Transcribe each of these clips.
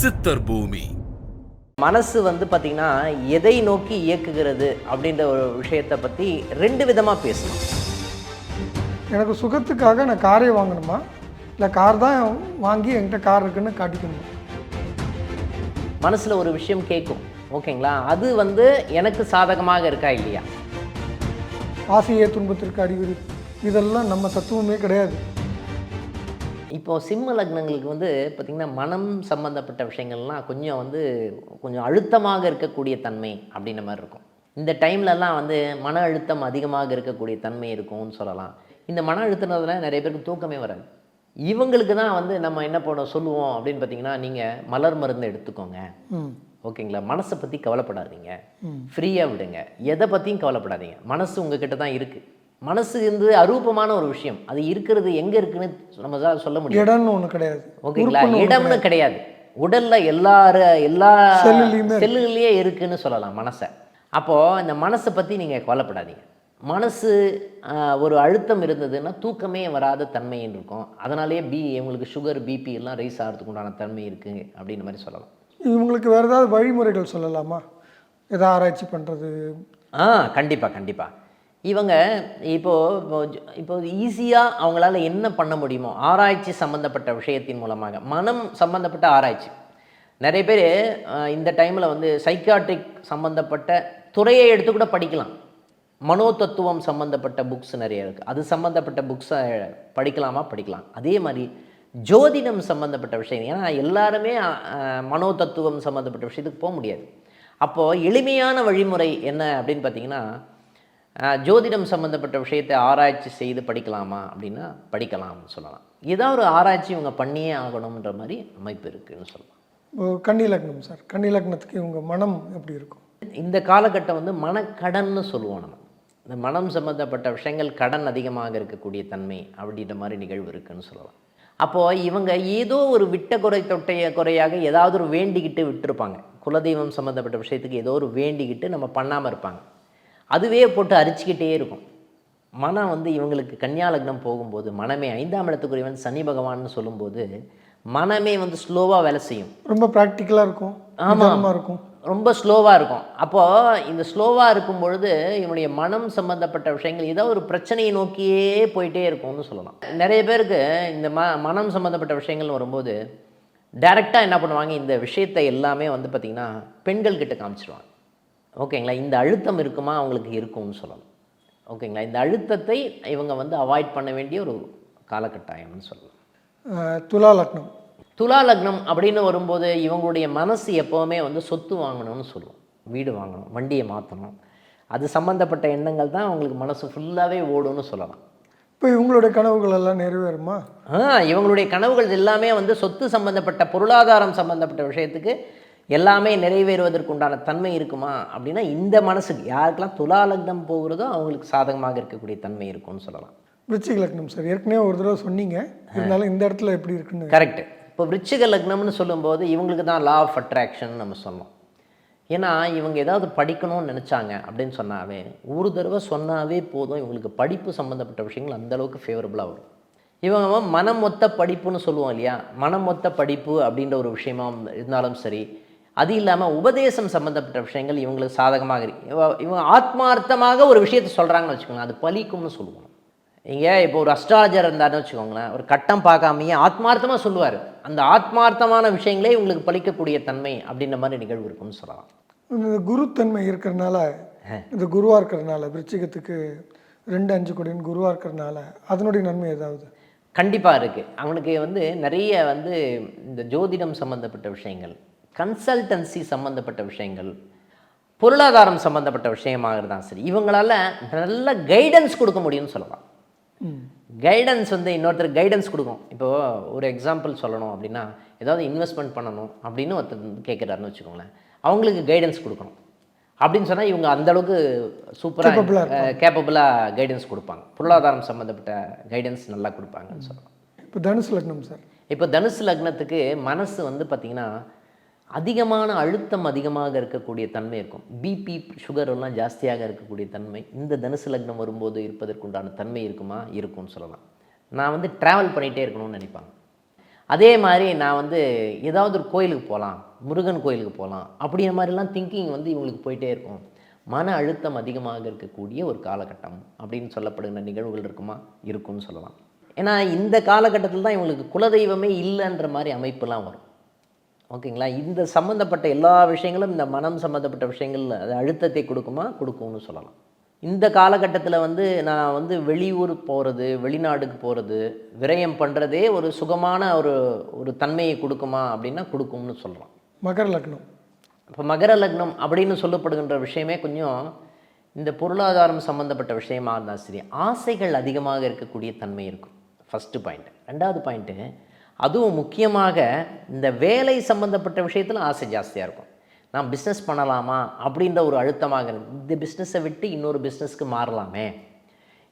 சித்தர் பூமி. மனசு வந்து பார்த்தீங்கன்னா எதை நோக்கி இயக்குகிறது அப்படின்ற ஒரு விஷயத்தை பற்றி ரெண்டு விதமாக பேசணும். எனக்கு சுகத்துக்காக நான் காரே வாங்கணுமா, இல்லை கார் தான் வாங்கி என்கிட்ட கார் இருக்குன்னு காட்டிக்கணுமா? மனசில் ஒரு விஷயம் கேட்கும், ஓகேங்களா, அது வந்து எனக்கு சாதகமாக இருக்கா இல்லையா? ஆசையே துன்பத்திற்கு அறிகுறி, இதெல்லாம் நம்ம தத்துவமே கிடையாது. இப்போது சிம்ம லக்னங்களுக்கு வந்து பார்த்திங்கன்னா மனம் சம்மந்தப்பட்ட விஷயங்கள்லாம் கொஞ்சம் அழுத்தமாக இருக்கக்கூடிய தன்மை அப்படின்ற மாதிரி இருக்கும். இந்த டைம்லலாம் வந்து மன அழுத்தம் அதிகமாக இருக்கக்கூடிய தன்மை இருக்கும்னு சொல்லலாம். இந்த மன அழுத்தத்தில் நிறைய பேருக்கு தூக்கமே வராது. இவங்களுக்கு தான் வந்து நம்ம என்ன சொல்லுவோம் அப்படின்னு பார்த்தீங்கன்னா, நீங்கள் மலர் மருந்து எடுத்துக்கோங்க, ஓகேங்களா, மனசை பற்றி கவலைப்படாதீங்க, ஃப்ரீயாக விடுங்க, எதை பற்றியும் கவலைப்படாதீங்க, மனசு உங்ககிட்ட தான் இருக்குது. மனசு வந்து அரூபமான ஒரு விஷயம், அது இருக்கிறது எங்கே இருக்குன்னு நம்ம தான் சொல்ல முடியும். இடம்னு ஒன்று கிடையாது, ஓகேங்களா, இடம்னு கிடையாது. உடலில் எல்லா செல்லுலேயே இருக்குன்னு சொல்லலாம் மனசை. அப்போது இந்த மனசை பற்றி நீங்கள் கவலைப்படாதீங்க. மனசு ஒரு அழுத்தம் இருந்ததுன்னா தூக்கமே வராத தன்மைன்னு இருக்கும். அதனாலேயே இவங்களுக்கு சுகர் பிபி எல்லாம் ரைஸ் ஆகிறதுக்கு உண்டான தன்மை இருக்குது அப்படின்ற மாதிரி சொல்லலாம். இவங்களுக்கு வேறு ஏதாவது வழிமுறைகள் சொல்லலாமா, எதாவது ஆராய்ச்சி பண்ணுறது? கண்டிப்பாக இவங்க இப்போது ஈஸியாக அவங்களால என்ன பண்ண முடியுமோ ஆராய்ச்சி சம்மந்தப்பட்ட விஷயத்தின் மூலமாக, மனம் சம்மந்தப்பட்ட ஆராய்ச்சி. நிறைய பேர் இந்த டைமில் வந்து சைக்காட்ரிக் சம்மந்தப்பட்ட துறையை எடுத்து கூட படிக்கலாம். மனோ தத்துவம் சம்மந்தப்பட்ட புக்ஸ் நிறைய இருக்குது, அது சம்மந்தப்பட்ட புக்ஸை படிக்கலாம். அதே மாதிரி ஜோதிடம் சம்மந்தப்பட்ட விஷயம், ஏன்னா எல்லாருமே மனோ தத்துவம் சம்மந்தப்பட்ட விஷயத்துக்கு போக முடியாது. அப்போது எளிமையான வழிமுறை என்ன அப்படின்னு பார்த்தீங்கன்னா, ஜோதிடம் சம்மந்தப்பட்ட விஷயத்தை ஆராய்ச்சி செய்து படிக்கலாமா அப்படின்னா படிக்கலாம்னு சொல்லலாம். ஏதாவது ஒரு ஆராய்ச்சி இவங்க பண்ணியே ஆகணுன்ற மாதிரி அமைப்பு இருக்குதுன்னு சொல்லலாம். கன்னி லக்னம் சார், கன்னி லக்னத்துக்கு இவங்க மனம் எப்படி இருக்கும்? இந்த காலகட்டம் வந்து மனக்கடன்னு சொல்லுவோம் நம்ம. இந்த மனம் சம்மந்தப்பட்ட விஷயங்கள் கடன் அதிகமாக இருக்கக்கூடிய தன்மை அப்படின்ற மாதிரி நிகழ்வு இருக்குதுன்னு சொல்லலாம். அப்போது இவங்க ஏதோ ஒரு விட்ட குறையாக ஏதாவது ஒரு வேண்டிக்கிட்டு விட்டுருப்பாங்க. குலதெய்வம் சம்மந்தப்பட்ட விஷயத்துக்கு ஏதோ ஒரு வேண்டிக்கிட்டு நம்ம பண்ணாமல் இருப்பாங்க. அதுவே போட்டு அரிச்சிக்கிட்டே இருக்கும். மனம் வந்து இவங்களுக்கு கன்னியா லக்னம் போகும்போது மனமே 5ஆம் இடத்துக்குரியவன் சனி பகவான்னு சொல்லும்போது மனமே வந்து ஸ்லோவாக வேலை செய்யும். ரொம்ப ப்ராக்டிக்கலாக இருக்கும். ஆமாம், இருக்கும், ரொம்ப ஸ்லோவாக இருக்கும். அப்போது இந்த ஸ்லோவாக இருக்கும் பொழுது இவனுடைய மனம் சம்மந்தப்பட்ட விஷயங்கள் ஏதோ ஒரு பிரச்சனையை நோக்கியே போயிட்டே இருக்கும்னு சொல்லலாம். நிறைய பேருக்கு இந்த மனம் சம்மந்தப்பட்ட விஷயங்கள் வரும்போது டைரெக்டாக என்ன பண்ணுவாங்க, இந்த விஷயத்தை எல்லாமே வந்து பார்த்திங்கன்னா பெண்கள்கிட்ட காமிச்சிடுவாங்க. ஓகேங்களா, இந்த அழுத்தம் இருக்குமா அவங்களுக்கு இருக்கும்னு சொல்லலாம். ஓகேங்களா, இந்த அழுத்தத்தை இவங்க வந்து அவாய்ட் பண்ண வேண்டிய ஒரு காலகட்டாயம்னு சொல்லலாம். துலா லக்னம் அப்படின்னு வரும்போது இவங்களுடைய மனசு எப்போவுமே வந்து சொத்து வாங்கணும்னு சொல்லுவோம். வீடு வாங்கணும், வண்டியை மாற்றணும், அது சம்மந்தப்பட்ட எண்ணங்கள் தான் அவங்களுக்கு மனசு ஃபுல்லாகவே ஓடும்னு சொல்லலாம். இப்போ இவங்களுடைய கனவுகள் எல்லாம் நிறைவேறுமா? இவங்களுடைய கனவுகள் எல்லாமே வந்து சொத்து சம்மந்தப்பட்ட பொருளாதாரம் சம்மந்தப்பட்ட விஷயத்துக்கு எல்லாமே நிறைவேறுவதற்கு உண்டான தன்மை இருக்குமா அப்படின்னா, இந்த மனசுக்கு யாருக்கெல்லாம் துலா லக்னம் போகிறதோ அவங்களுக்கு சாதகமாக இருக்கக்கூடிய தன்மை இருக்கும்னு சொல்லலாம். விருச்சிக லக்னம் சார், ஏற்கனவே ஒரு தடவை சொன்னீங்க, இருந்தாலும் இந்த இடத்துல எப்படி இருக்குன்னு. கரெக்டு. இப்போ விருச்சிக லக்னம்னு சொல்லும்போது இவங்களுக்கு தான் லா ஆஃப் அட்ராக்ஷன் நம்ம சொன்னோம். ஏன்னா இவங்க ஏதாவது படிக்கணும்னு நினச்சாங்க அப்படின்னு சொன்னாவே, ஒரு தடவை சொன்னாவே போதும், இவங்களுக்கு படிப்பு சம்மந்தப்பட்ட விஷயங்கள் அந்தளவுக்கு ஃபேவரபுளாக வரும். இவங்க மனம் மொத்த படிப்புன்னு சொல்லுவோம் இல்லையா, மனம் மொத்த படிப்பு அப்படின்ற ஒரு விஷயமா இருந்தாலும் சரி, அது இல்லாமல் உபதேசம் சம்மந்தப்பட்ட விஷயங்கள் இவங்களுக்கு சாதகமாக இவங்க ஆத்மார்த்தமாக ஒரு விஷயத்தை சொல்கிறாங்கன்னு வச்சுக்கோங்களேன், அது பலிக்கும்னு சொல்லுவோம். இங்கே இப்போ ஒரு அஸ்ட்ராலஜர் இருந்தாருன்னு வச்சுக்கோங்களேன், ஒரு கட்டம் பார்க்காமையே ஆத்மார்த்தமாக சொல்லுவார். அந்த ஆத்மார்த்தமான விஷயங்களே இவங்களுக்கு பலிக்கக்கூடிய தன்மை அப்படின்ற மாதிரி நிகழ்வு இருக்குன்னு சொல்லலாம். இந்த குருத்தன்மை இருக்கிறதுனால, இந்த குருவாக இருக்கிறதுனால, விருச்சிகத்துக்கு 2-5 கோடின்னு குருவாக இருக்கிறதுனால அதனுடைய நன்மை ஏதாவது? கண்டிப்பாக இருக்குது. அவனுக்கு வந்து நிறைய வந்து இந்த ஜோதிடம் சம்மந்தப்பட்ட விஷயங்கள், கன்சல்டன்சி சம்மந்தப்பட்ட விஷயங்கள், பொருளாதாரம் சம்மந்தப்பட்ட விஷயமாக தான் சரி, இவங்களால நல்ல கைடன்ஸ் கொடுக்க முடியும்னு சொல்லலாம். கைடன்ஸ் வந்து இன்னொருத்தர் கைடன்ஸ் கொடுக்கும். இப்போது ஒரு எக்ஸாம்பிள் சொல்லணும் அப்படின்னா, ஏதாவது இன்வெஸ்ட்மெண்ட் பண்ணணும் அப்படின்னு ஒருத்தர் கேட்குறாருன்னு வச்சுக்கோங்களேன், அவங்களுக்கு கைடன்ஸ் கொடுக்கணும் அப்படின்னு சொன்னால் இவங்க அந்தளவுக்கு சூப்பராக கேப்பபிளாக கைடன்ஸ் கொடுப்பாங்க. பொருளாதாரம் சம்மந்தப்பட்ட கைடன்ஸ் நல்லா கொடுப்பாங்கன்னு சொல்லலாம். இப்போ தனுசு லக்னம் சார், இப்போ தனுசு லக்னத்துக்கு மனசு வந்து பார்த்திங்கன்னா அதிகமான அழுத்தம் அதிகமாக இருக்கக்கூடிய தன்மை இருக்கும். பிபி சுகர் எல்லாம் ஜாஸ்தியாக இருக்கக்கூடிய தன்மை இந்த தனுசு லக்னம் வரும்போது இருப்பதற்குண்டான தன்மை இருக்குமா? இருக்கும்னு சொல்லலாம். நான் வந்து ட்ராவல் பண்ணிகிட்டே இருக்கணும்னு நினைப்பாங்க. அதே மாதிரி நான் வந்து ஏதாவது ஒரு கோயிலுக்கு போகலாம், முருகன் கோயிலுக்கு போகலாம் அப்படிங்கிற மாதிரிலாம் திங்கிங் வந்து இவங்களுக்கு போயிட்டே இருக்கும். மன அழுத்தம் அதிகமாக இருக்கக்கூடிய ஒரு காலகட்டம் அப்படின்னு சொல்லப்படுகிற நிகழ்வுகள் இருக்குமா? இருக்கும்னு சொல்லலாம். ஏன்னா இந்த காலகட்டத்தில் தான் இவங்களுக்கு குலதெய்வமே இல்லைன்ற மாதிரி அமைப்புலாம் வரும். ஓகேங்களா? இந்த சம்மந்தப்பட்ட எல்லா விஷயங்களும் இந்த மனம் சம்மந்தப்பட்ட விஷயங்கள் அது அழுத்தத்தை கொடுக்குமா? கொடுக்கும்னு சொல்லலாம். இந்த காலகட்டத்தில் வந்து நான் வந்து வெளியூர் போகிறது, வெளிநாடுக்கு போகிறது, விரயம் பண்ணுறதே ஒரு சுகமான ஒரு தன்மையை கொடுக்குமா அப்படின்னா கொடுக்கும்னு சொல்லலாம். மகர லக்னம். இப்போ மகர லக்னம் அப்படின்னு சொல்லப்படுகின்ற விஷயமே கொஞ்சம் இந்த பொருளாதாரம் சம்மந்தப்பட்ட விஷயமா இருந்தால் சரி, ஆசைகள் அதிகமாக இருக்கக்கூடிய தன்மை இருக்கும். First point. ரெண்டாவது பாயிண்ட்டு, அதுவும் முக்கியமாக இந்த வேலை சம்மந்தப்பட்ட விஷயத்தில் ஆசை ஜாஸ்தியாக இருக்கும். நான் பிஸ்னஸ் பண்ணலாமா அப்படின்ற ஒரு அழுத்தமாக இருக்குது. இந்த பிஸ்னஸை விட்டு இன்னொரு பிஸ்னஸ்க்கு மாறலாமே,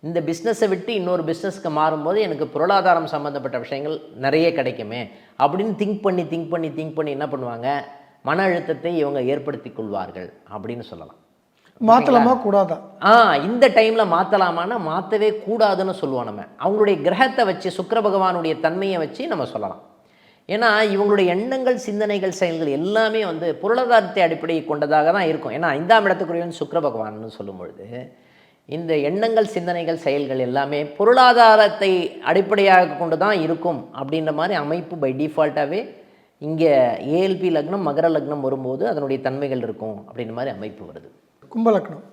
இந்த பிஸ்னஸை விட்டு இன்னொரு பிஸ்னஸ்க்கு மாறும்போது எனக்கு பொருளாதாரம் சம்மந்தப்பட்ட விஷயங்கள் நிறைய கிடைக்குமே அப்படின்னு திங்க் பண்ணி என்ன பண்ணுவாங்க, மன அழுத்தத்தை இவங்க ஏற்படுத்தி கொள்வார்கள் அப்படின்னு சொல்லலாம். மாற்றலாமா கூடாதா? இந்த டைமில் மாற்றலாமான்னா மாற்றவே கூடாதுன்னு சொல்லுவோம் நம்ம. அவங்களுடைய கிரகத்தை வச்சு, சுக்கிர பகவானுடைய தன்மையை வச்சு நம்ம சொல்லலாம். ஏன்னா இவங்களுடைய எண்ணங்கள், சிந்தனைகள், செயல்கள் எல்லாமே வந்து பொருளாதாரத்தை அடிப்படையை கொண்டதாக தான் இருக்கும். ஏன்னா 5ஆம் இடத்துக்குரியவன் சுக்கிர பகவான்னு சொல்லும் பொழுது இந்த எண்ணங்கள், சிந்தனைகள், செயல்கள் எல்லாமே பொருளாதாரத்தை அடிப்படையாக கொண்டு தான் இருக்கும் அப்படின்ற மாதிரி அமைப்பு பை டிஃபால்ட்டாகவே இங்கே ஏஎல்பி லக்னம், மகர லக்னம் வரும்போது அதனுடைய தன்மைகள் இருக்கும் அப்படின்ற மாதிரி அமைப்பு வருது. கும்பலக்னம்.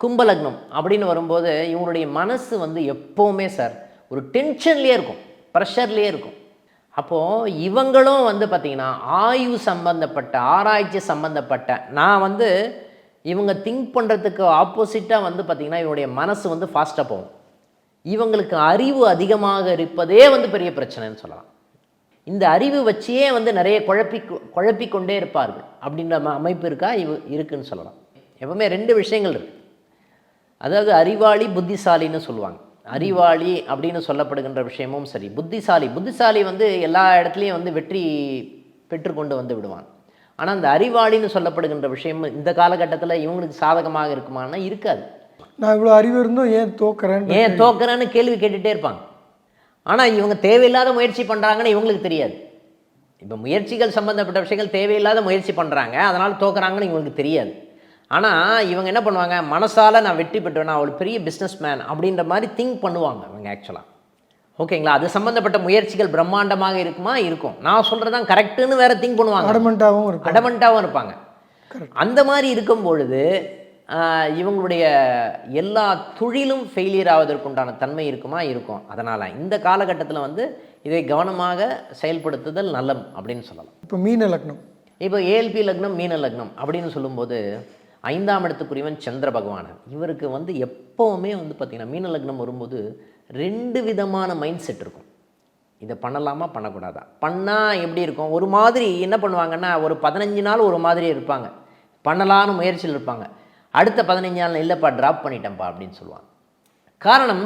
கும்பலக்னம் அப்படின்னு வரும்போது இவங்களுடைய மனசு வந்து எப்போவுமே சார் ஒரு டென்ஷன்லேயே இருக்கும், ப்ரெஷர்லேயே இருக்கும். அப்போது இவங்களும் வந்து பார்த்திங்கன்னா ஆய்வு சம்பந்தப்பட்ட, ஆராய்ச்சி சம்பந்தப்பட்ட, நான் வந்து இவங்க திங்க் பண்ணுறதுக்கு ஆப்போசிட்டாக வந்து பார்த்திங்கன்னா இவங்களுடைய மனசு வந்து ஃபாஸ்ட்டாக போகும். இவங்களுக்கு அறிவு அதிகமாக இருப்பதே வந்து பெரிய பிரச்சனைன்னு சொல்லலாம். இந்த அறிவு வச்சியே வந்து நிறைய குழப்பிக்கொண்டே இருப்பார்கள் அப்படின்ற அமைப்பு இருக்கா? இருக்குன்னு சொல்லலாம். எப்பவுமே 2 விஷயங்கள் இருக்குது. அதாவது அறிவாளி, புத்திசாலின்னு சொல்லுவாங்க. அறிவாளி அப்படின்னு சொல்லப்படுகின்ற விஷயமும் சரி, புத்திசாலி வந்து எல்லா இடத்துலையும் வந்து வெற்றி பெற்றுக்கொண்டு வந்து விடுவாங்க. ஆனால் அந்த அறிவாளின்னு சொல்லப்படுகின்ற விஷயம் இந்த காலகட்டத்தில் இவங்களுக்கு சாதகமாக இருக்குமானா இருக்காது. நான் இவ்வளோ அறிவு இருந்தும் ஏன் தோக்குறேன்னு கேள்வி கேட்டுகிட்டே இருப்பாங்க. ஆனால் இவங்க தேவையில்லாத முயற்சி பண்ணுறாங்கன்னு இவங்களுக்கு தெரியாது. இப்போ முயற்சிகள் சம்மந்தப்பட்ட விஷயங்கள் தேவையில்லாத முயற்சி பண்ணுறாங்க, அதனால் தோக்குறாங்கன்னு இவங்களுக்கு தெரியாது. ஆனால் இவங்க என்ன பண்ணுவாங்க, மனசால் நான் வெற்றி பெற்றுவேன், நான் ஒரு பெரிய பிஸ்னஸ் மேன் அப்படின்ற மாதிரி திங்க் பண்ணுவாங்க இவங்க ஆக்சுவலாக. ஓகேங்களா? அது சம்மந்தப்பட்ட முயற்சிகள் பிரம்மாண்டமாக இருக்குமா? இருக்கும். நான் சொல்கிறதான் கரெக்டுன்னு வேறு திங்க் பண்ணுவாங்க, அடமெண்ட்டாகவும் இருப்பாங்க. அந்த மாதிரி இருக்கும் பொழுது இவங்களுடைய எல்லா தொழிலும் ஃபெயிலியர் ஆவதற்குண்டான தன்மை இருக்குமா? இருக்கும். அதனால் இந்த காலகட்டத்தில் வந்து இதை கவனமாக செயல்படுத்துதல் நல்லம் அப்படின்னு சொல்லலாம். இப்போ மீன லக்னம். இப்போ ஏஎல்பி லக்னம், மீன லக்னம் அப்படின்னு சொல்லும்போது 5ஆம் இடத்துக்குரியவன் சந்திர பகவான். இவருக்கு வந்து எப்போவுமே வந்து பார்த்திங்கன்னா மீன லக்னம் வரும்போது 2 விதமான மைண்ட் செட் இருக்கும். இதை பண்ணலாமா பண்ணக்கூடாதா, பண்ணால் எப்படி இருக்கும், ஒரு மாதிரி என்ன பண்ணுவாங்கன்னா ஒரு 15 நாள் ஒரு மாதிரி இருப்பாங்க, பண்ணலான்னு முயற்சியில் இருப்பாங்க. அடுத்த 15 நாள் இல்லைப்பா ட்ராப் பண்ணிட்டேன்ப்பா அப்படின்னு சொல்லுவாங்க. காரணம்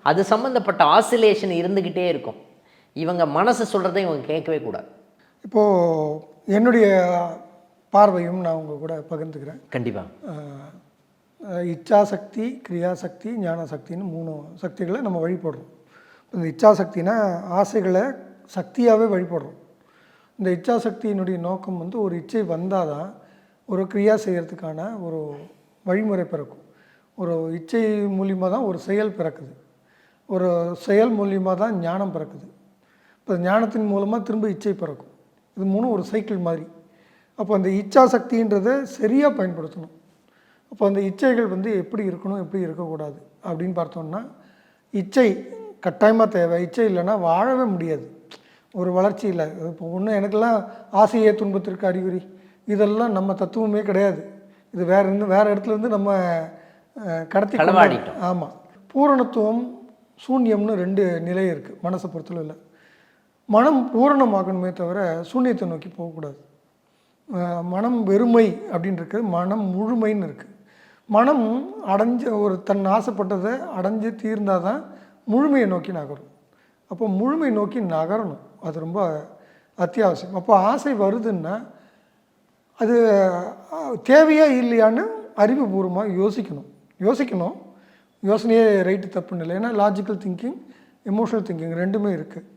அது சம்மந்தப்பட்ட ஆசிலேஷன் இருந்துக்கிட்டே இருக்கும். இவங்க மனசு சொல்கிறத இவங்க கேட்கவே கூடாது. இப்போது என்னுடைய பார்வையும் நான் உங்கள் கூட பகிர்ந்துக்கிறேன். கண்டிப்பாக. இச்சாசக்தி, கிரியாசக்தி, ஞானசக்தின்னு 3 சக்திகளை நம்ம வழிபடுறோம். இந்த இச்சாசக்தினா ஆசைகளை சக்தியாகவே வழிபடுறோம். இந்த இச்சாசக்தியினுடைய நோக்கம் வந்து ஒரு இச்சை வந்தால் தான் ஒரு கிரியா செய்கிறதுக்கான ஒரு வழிமுறை பிறக்கும். ஒரு இச்சை மூலியமாக தான் ஒரு செயல் பிறக்குது, ஒரு செயல் மூலியமாக தான் ஞானம் பிறக்குது. இப்போ ஞானத்தின் மூலமாக திரும்ப இச்சை பிறக்கும். இது 3 ஒரு சைக்கிள் மாதிரி. அப்போ அந்த இச்சாசக்தின்றதை சரியாக பயன்படுத்தணும். அப்போ அந்த இச்சைகள் வந்து எப்படி இருக்கணும், எப்படி இருக்கக்கூடாது அப்படின்னு பார்த்தோம்னா, இச்சை கட்டாயமாக தேவை. இச்சை இல்லைன்னா வாழவே முடியாது, ஒரு வளர்ச்சி இல்லை. இப்போ ஒன்று எனக்கெல்லாம் ஆசையே துன்பத்திற்கு அறிகுறி, இதெல்லாம் நம்ம தத்துவமே கிடையாது. இது வேறு இடத்துலேருந்து நம்ம கடத்தி களவாடிட்டோம். ஆமாம். பூரணத்துவம், சூன்யம்னு 2 நிலை இருக்குது மனசை பொறுத்தளவில். மனம் பூரணமாகணுமே தவிர சூன்யத்தை நோக்கி போகக்கூடாது. மனம் வெறுமை அப்படின்னு இருக்குது, மனம் முழுமைன்னு இருக்குது. மனம் அடைஞ்ச ஒரு தன் ஆசைப்பட்டதை அடைஞ்சு தீர்ந்தால் தான் முழுமையை நோக்கி நகரும். அப்போ முழுமை நோக்கி நகரணும், அது ரொம்ப அத்தியாவசியம். அப்போ ஆசை வருதுன்னா அது தேவையா இல்லையான்னு அறிவுபூர்வமாக யோசிக்கணும். யோசனையே ரைட்டு தப்புன்னு இல்லை. ஏன்னா லாஜிக்கல் திங்கிங், எமோஷனல் திங்கிங் 2மே இருக்குது.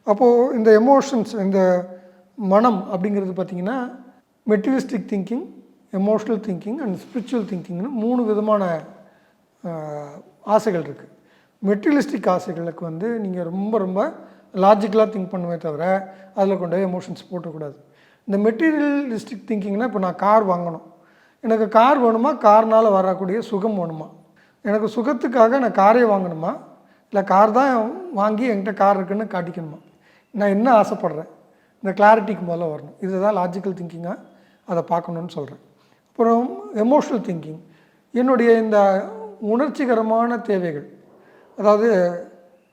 அப்போது இந்த எமோஷன்ஸ், இந்த மனம் அப்படிங்கிறது பார்த்திங்கன்னா materialistic thinking, emotional thinking and spiritual திங்கிங்னு 3 விதமான ஆசைகள் இருக்குது. மெட்டீரியலிஸ்டிக் ஆசைகளுக்கு வந்து நீங்கள் ரொம்ப ரொம்ப லாஜிக்கலாக திங்க் பண்ணுவே தவிர அதில் கொண்டு போய் எமோஷன்ஸ் போட்டக்கூடாது. இந்த மெட்டீரியலிஸ்டிக் திங்கிங்னால் இப்போ நான் கார் வாங்கணும், எனக்கு கார் வேணுமா, கார்னால் வரக்கூடிய சுகம் வேணுமா, எனக்கு சுகத்துக்காக நான் காரே வாங்கணுமா, இல்லை கார் தான் வாங்கி என்கிட்ட கார் இருக்குன்னு காட்டிக்கணுமா, நான் என்ன ஆசைப்பட்றேன், இந்த கிளாரிட்டிக்கு முதல்ல வரணும். இதுதான் லாஜிக்கல் திங்கிங்காக அதை பார்க்கணுன்னு சொல்கிறேன். அப்புறம் எமோஷ்னல் திங்கிங், என்னுடைய இந்த உணர்ச்சிகரமான தேவைகள், அதாவது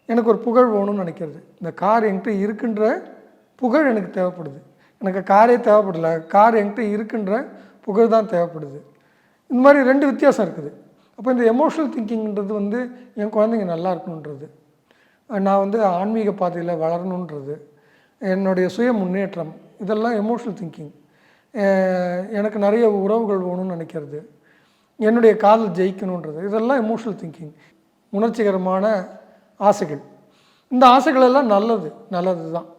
எனக்கு ஒரு புகழ் வேணும்னு நினைக்கிறது, இந்த கார் என்கிட்ட இருக்கின்ற புகழ் எனக்கு தேவைப்படுது, எனக்கு காரே தேவைப்படலை, கார் என்கிட்ட இருக்கின்ற புகழ் தான் தேவைப்படுது. இந்த மாதிரி 2 வித்தியாசம் இருக்குது. அப்போ இந்த எமோஷ்னல் திங்கிங்கிறது வந்து என் குழந்தைங்க நல்லா இருக்கணுன்றது, நான் வந்து ஆன்மீக பாதையில் வளரணுன்றது, என்னுடைய சுய முன்னேற்றம், இதெல்லாம் எமோஷ்னல் திங்கிங். எனக்கு நிறைய உறவுகள் வேணும்னு நினைக்கிறது, என்னுடைய காதல் ஜெயிக்கணுன்றது, இதெல்லாம் எமோஷ்னல் திங்கிங், உணர்ச்சிகரமான ஆசைகள். இந்த ஆசைகள் எல்லாம் நல்லது தான்.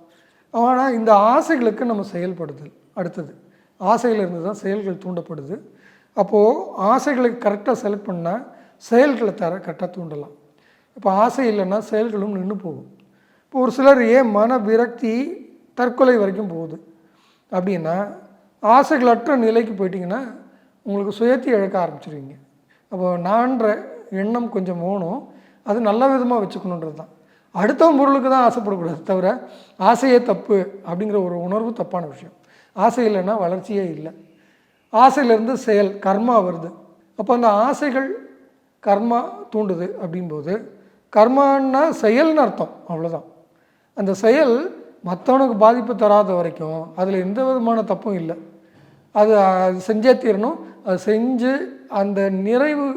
ஆனால் இந்த ஆசைகளுக்கு நம்ம செயல்படுதல் அடுத்தது. ஆசைகள் இருந்து தான் செயல்கள் தூண்டப்படுது. அப்போது ஆசைகளை கரெக்டாக செலக்ட் பண்ணால் செயல்களை கரெக்டாக தூண்டலாம். இப்போ ஆசை இல்லைன்னா செயல்களும் நின்று போகும். இப்போ ஒரு சிலர் ஏன் மன விரக்தி, தற்கொலை வரைக்கும் போகுது அப்படின்னா, ஆசைகளற்ற நிலைக்கு போயிட்டிங்கன்னா உங்களுக்கு சுயத்தை இழக்க ஆரம்பிச்சிருவீங்க. அப்போ நான்ற எண்ணம் கொஞ்சம் வேணும், அது நல்ல விதமாக வச்சுக்கணுன்றது தான். அடுத்தவன் பொருளுக்கு தான் ஆசைப்படக்கூடாது தவிர ஆசையே தப்பு அப்படிங்கிற ஒரு உணர்வு தப்பான விஷயம். ஆசை இல்லைன்னா வளர்ச்சியே இல்லை. ஆசையிலேருந்து செயல் கர்மா வருது. அப்போ அந்த ஆசைகள் கர்மா தூண்டுது அப்படிங்கும்போது, கர்மான்னா செயல்னு அர்த்தம், அவ்வளோதான். அந்த செயல் மற்றவனுக்கு பாதிப்பு தராத வரைக்கும் அதில் எந்த விதமான தப்பும் இல்லை. அது செஞ்சே தீரணும். அது செஞ்சு அந்த நிறைவு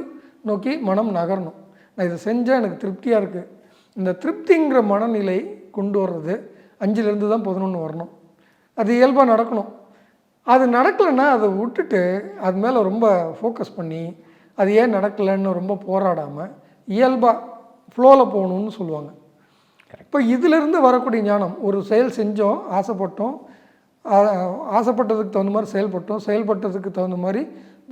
நோக்கி மனம் நகரணும். நான் இதை செஞ்சால் எனக்கு திருப்தியாக இருக்குது, இந்த திருப்திங்கிற மனநிலை கொண்டு வர்றது 5லேருந்து தான் 11 வரணும். அது இயல்பாக நடக்கணும். அது நடக்கலைன்னா அதை விட்டுட்டு அது மேலே ரொம்ப ஃபோக்கஸ் பண்ணி அது ஏன் நடக்கலைன்னு ரொம்ப போராடாமல் இயல்பாக ஃப்ளோவில் போகணுன்னு சொல்லுவாங்க. இப்போ இதிலிருந்து வரக்கூடிய ஞானம், ஒரு செயல் செஞ்சோம், ஆசைப்பட்டோம், ஆசைப்பட்டதுக்கு தகுந்த மாதிரி செயல்பட்டதுக்கு தகுந்த மாதிரி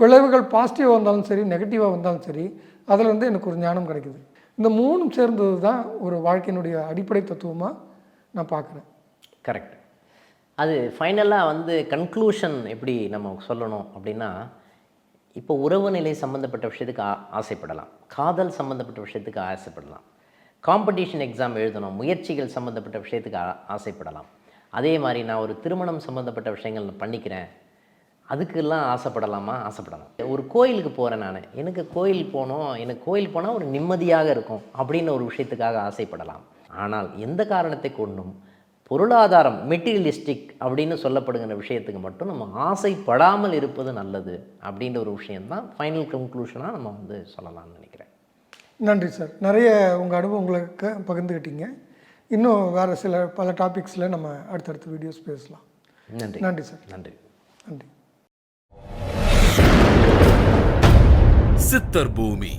விளைவுகள் பாசிட்டிவாக வந்தாலும் சரி, நெகட்டிவாக வந்தாலும் சரி, அதிலேருந்து எனக்கு ஒரு ஞானம் கிடைக்குது. இந்த 3ம் சேர்ந்தது தான் ஒரு வாழ்க்கையினுடைய அடிப்படை தத்துவமாக நான் பார்க்குறேன். கரெக்ட். அது ஃபைனலாக வந்து கன்க்ளூஷன் எப்படி நம்ம சொல்லணும் அப்படின்னா, இப்போ உறவு நிலை சம்மந்தப்பட்ட விஷயத்துக்கு ஆசைப்படலாம், காதல் சம்மந்தப்பட்ட விஷயத்துக்கு ஆசைப்படலாம், காம்படிஷன் எக்ஸாம் எழுதணும், முயற்சிகள் சம்மந்தப்பட்ட விஷயத்துக்கு ஆசைப்படலாம். அதே மாதிரி நான் ஒரு திருமணம் சம்மந்தப்பட்ட விஷயங்கள் நான் பண்ணிக்கிறேன், அதுக்கெல்லாம் ஆசைப்படலாமா? ஆசைப்படலாம். ஒரு கோயிலுக்கு போகிறேன் நான், எனக்கு கோயில் போகணும், எனக்கு கோயில் போனால் ஒரு நிம்மதியாக இருக்கும் அப்படின்னு ஒரு விஷயத்துக்காக ஆசைப்படலாம். ஆனால் எந்த காரணத்தை கொண்டும் பொருளாதாரம், மெட்டீரியலிஸ்டிக் அப்படின்னு சொல்லப்படுகிற விஷயத்துக்கு மட்டும் நம்ம ஆசைப்படாமல் இருப்பது நல்லது அப்படின்ற ஒரு விஷயந்தான் ஃபைனல் கன்க்ளூஷனாக நம்ம வந்து சொல்லலாம்னு நினைக்கிறேன். நன்றி சார். நிறைய உங்கள் அனுபவங்களுக்கு பகிர்ந்துக்கிட்டீங்க. இன்னும் வேறு பல டாபிக்ஸில் நம்ம அடுத்தடுத்த வீடியோஸ் பேசலாம். நன்றி சார். நன்றி. நன்றி. சித்தர் பூமி.